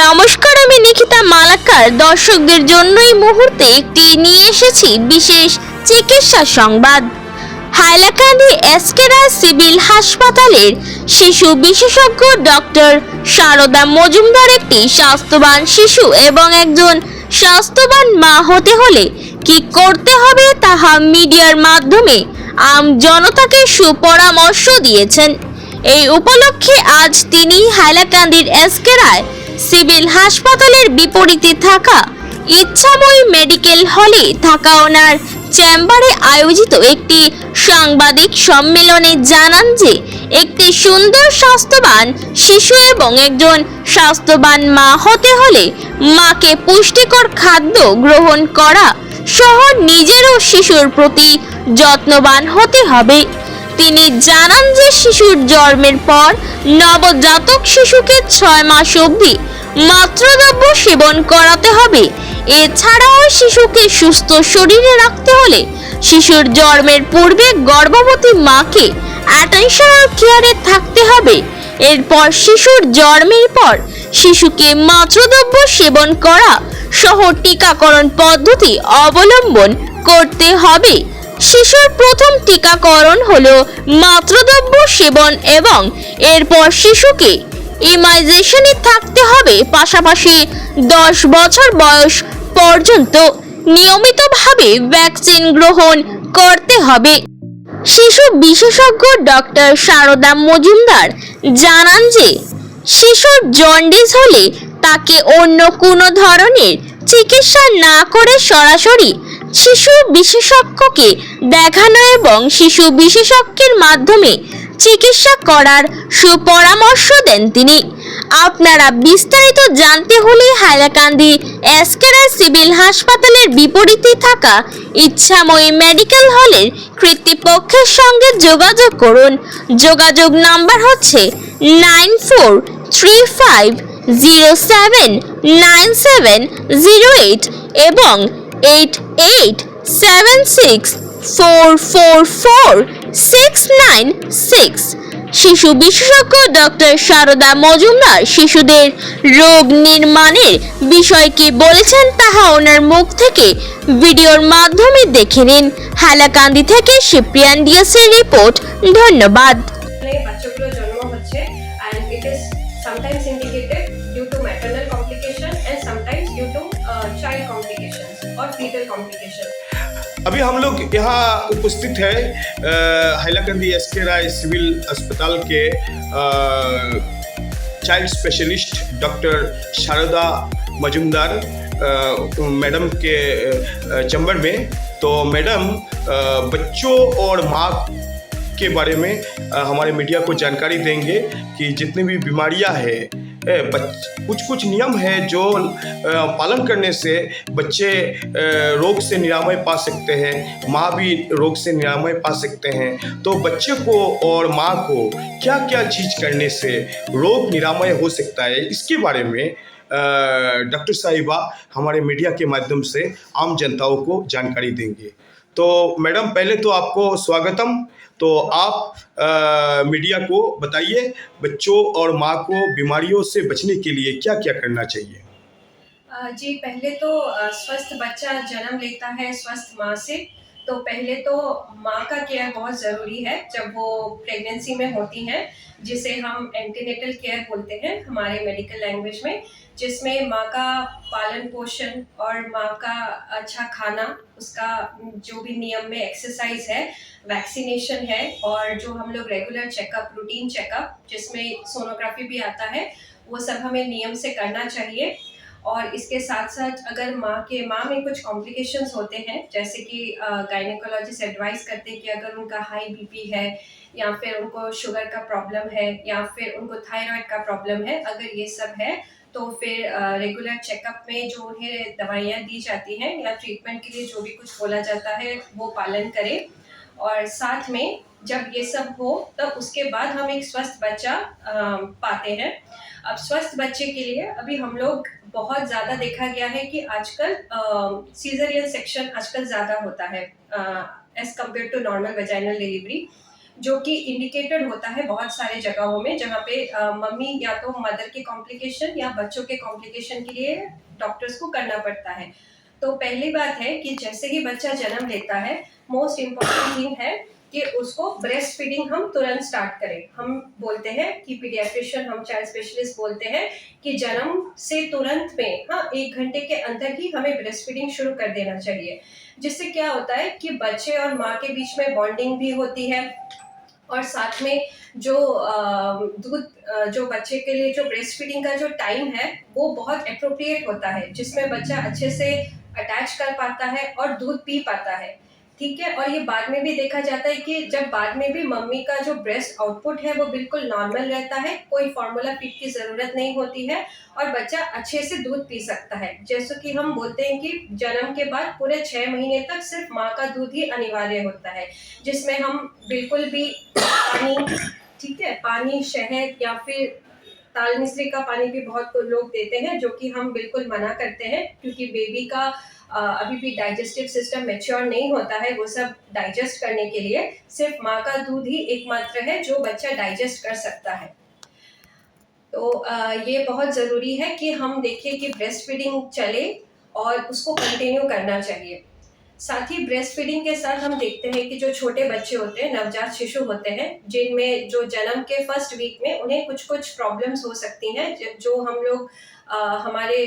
নমস্কার, আমি নিকিতা মালাকার। দর্শকদের জন্য এই মুহূর্তে একটি নিয়ে এসেছি বিশেষ চিকিৎসা সংবাদ। হাইলাকান্দি এসকে রায় সিভিল হাসপাতালের শিশু বিশেষজ্ঞ ডক্টর শারদা মজুমদার একটি স্বাস্থ্যবান শিশু এবং একজন স্বাস্থ্যবান মা হতে হলে কি করতে হবে তাহা মিডিয়ার মাধ্যমে আম জনতাকে সুপরামর্শ দিয়েছেন। এই উপলক্ষে আজ তিনি হাইলাকান্দির এসকে রায় সিভিল হাসপাতালের বিপরীতে থাকা ইচ্ছাময়ী মেডিকেল হলে থাকা ওনার চেম্বারে আয়োজিত একটি সাংবাদিক সম্মেলনে জানান যে একটি সুন্দর স্বাস্থ্যবান শিশু এবং একজন স্বাস্থ্যবান মা হতে হলে মাকে পুষ্টিকর খাদ্য গ্রহণ করা সহ নিজেরও শিশুর প্রতি যত্নবান হতে হবে। তিনি জানান যে শিশুর জন্মের পর নবজাতক শিশুকে 6 মাস অবধি মাতৃদ্রব্য সেবন করাতে হবে। এছাড়াও শিশুকে সুস্থ শরীরে রাখতে হলে শিশুর জন্মের পূর্বে গর্ভবতী মাকে অ্যাটেনশনাল কেয়ারে থাকতে হবে। এরপর শিশুর জন্মের পর শিশুকে মাতৃদ্রব্য সেবন করা সহ টিকাকরণ পদ্ধতি অবলম্বন করতে হবে। শিশুর প্রথম টিকাকরণ হলো মাতৃদ্রব্য সেবন এবং এরপর শিশুকে ইমাইজেশনে থাকতে হবে। পাশাপাশি 10 বছর বয়স পর্যন্ত নিয়মিতভাবে ভ্যাকসিন গ্রহণ করতে হবে। শিশু বিশেষজ্ঞ ডক্টর শারদা মজুমদার জানান যে শিশুর জন্ডিস হলে তাকে অন্য কোনো ধরনের চিকিৎসা না করে সরাসরি শিশু বিশেষজ্ঞকে দেখানো এবং শিশু বিশেষজ্ঞের মাধ্যমে চিকিৎসা করার সুপরামর্শ দেন তিনি। আপনারা বিস্তারিত জানতে হলে হাইলাকান্দি এসকে রায় সিভিল হাসপাতালের বিপরীতে থাকা ইচ্ছাময়ী মেডিকেল হলের কর্তৃপক্ষের সঙ্গে যোগাযোগ করুন। যোগাযোগ নাম্বার হচ্ছে 9435079708 এবং 8876444696। শিশু বিশেষজ্ঞ ডক্টর শারদা মজুমদার শিশুদের রোগ নির্মাণের বিষয় কি বলেছেন তাহা ওনার মুখ থেকে ভিডিওর মাধ্যমে দেখে নিন। হাইলাকান্দি থেকে শিপ্রিয়ান ডিএসের রিপোর্ট। ধন্যবাদ। বাচ্চাগুলো জন্ম হচ্ছে and it is sometimes indicated due to maternal complication and sometimes due to child complications or fetal complications. अभी हम लोग यहाँ उपस्थित है हाइलाकंदी एसके राय सिविल अस्पताल के child specialist doctor Sharda Majumdar madam के चैम्बर में। तो मैडम बच्चों और माँ के बारे में हमारे मीडिया को जानकारी देंगे कि जितनी भी बीमारियां हैं कुछ नियम है जो पालन करने से बच्चे रोग से निरामय पा सकते हैं, माँ भी रोग से निरामय पा सकते हैं। तो बच्चे को और माँ को क्या क्या चीज़ करने से रोग निरामय हो सकता है, इसके बारे में डॉक्टर साहिबा हमारे मीडिया के माध्यम से आम जनताओं को जानकारी देंगे। तो मैडम पहले तो आपको स्वागतम। तो आप मीडिया को बताइए बच्चों और माँ को बीमारियों से बचने के लिए क्या क्या करना चाहिए। जी, पहले तो स्वस्थ बच्चा जन्म लेता है स्वस्थ माँ से, तो पहले तो माँ का केयर बहुत ज़रूरी है जब वो प्रेगनेंसी में होती हैं, जिसे हम एंटीनेटल केयर बोलते हैं हमारे मेडिकल लैंग्वेज में, जिसमें माँ का पालन पोषण और माँ का अच्छा खाना, उसका जो भी नियम में एक्सरसाइज है, वैक्सीनेशन है और जो हम लोग रेगुलर चेकअप, रूटीन चेकअप जिसमें सोनोग्राफी भी आता है, वो सब हमें नियम से करना चाहिए। और इसके साथ साथ अगर माँ में कुछ कॉम्प्लिकेशंस होते हैं, जैसे कि गायनेकोलॉजिस्ट एडवाइस करते हैं कि अगर उनका हाई बीपी है या फिर उनको शुगर का प्रॉब्लम है या फिर उनको थायराइड का प्रॉब्लम है, अगर ये सब है तो फिर रेगुलर चेकअप में जो उन्हें दवाइयाँ दी जाती हैं या ट्रीटमेंट के लिए जो भी कुछ बोला जाता है वो पालन करें। और साथ में जब ये सब हो तब उसके बाद हम एक स्वस्थ बच्चा पाते हैं। अब स्वस्थ बच्चे के लिए अभी हम लोग बहुत ज़्यादा देखा गया है कि आजकल सीजरियन सेक्शन आजकल ज़्यादा होता है as compare to normal vaginal delivery. जो कि इंडिकेटेड होता है बहुत सारे जगहों में, जहाँ पे मम्मी या तो मदर के कॉम्प्लिकेशन या बच्चों के कॉम्प्लिकेशन के लिए डॉक्टर्स को करना पड़ता है। तो पहली बात है कि जैसे ही बच्चा जन्म लेता है, मोस्ट इम्पॉर्टेंट थिंग है कि उसको ब्रेस्ट फीडिंग हम तुरंत स्टार्ट करें। हम बोलते हैं कि पीडियाट्रिशियन, हम चाइल्ड स्पेशलिस्ट बोलते हैं कि जन्म से तुरंत में 1 घंटे के अंदर ही हमें ब्रेस्ट फीडिंग शुरू कर देना चाहिए। जिससे क्या होता है कि बच्चे और माँ के बीच में बॉन्डिंग भी होती है, और साथ में जो दूध जो बच्चे के लिए जो ब्रेस्ट फीडिंग का जो टाइम है वो बहुत एप्रोप्रिएट होता है, जिसमें बच्चा अच्छे से अटैच कर पाता है और दूध पी पाता है। ठीक है, और ये बाद में भी देखा जाता है कि जब बाद में भी मम्मी का जो ब्रेस्ट आउटपुट है वो बिल्कुल नॉर्मल रहता है, कोई फार्मूला फीड की ज़रूरत नहीं होती है और बच्चा अच्छे से दूध पी सकता है। जैसे कि हम बोलते हैं कि जन्म के बाद पूरे 6 महीने तक सिर्फ माँ का दूध ही अनिवार्य होता है, जिसमें हम बिल्कुल भी पानी, ठीक है, पानी, शहद या फिर ताल मिश्री का पानी भी बहुत लोग देते हैं, जो कि हम बिल्कुल मना करते हैं, क्योंकि बेबी का अभी भी डाइजेस्टिव सिस्टम मैच्योर नहीं होता है वो सब डाइजेस्ट करने के लिए। सिर्फ माँ का दूध ही एकमात्र है जो बच्चा डाइजेस्ट कर सकता है। तो ये बहुत ज़रूरी है कि हम देखें कि ब्रेस्ट फीडिंग चले और उसको कंटिन्यू करना चाहिए। साथ ही ब्रेस्ट फीडिंग के साथ हम देखते हैं कि जो छोटे बच्चे होते हैं, नवजात शिशु होते हैं, जिनमें जो जन्म के फर्स्ट वीक में उन्हें कुछ प्रॉब्लम्स हो सकती हैं, जो हम लोग हमारे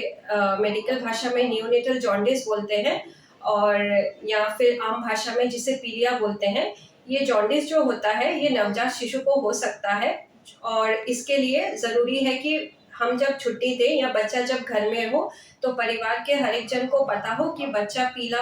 मेडिकल भाषा में नियोनेटल जॉन्डिस बोलते हैं, और या फिर आम भाषा में जिसे पीलिया बोलते हैं। ये जॉन्डिस जो होता है ये नवजात शिशु को हो सकता है, और इसके लिए ज़रूरी है कि हम जब छुट्टी दें या बच्चा जब घर में हो तो परिवार के हर एक जन को पता हो कि बच्चा पीला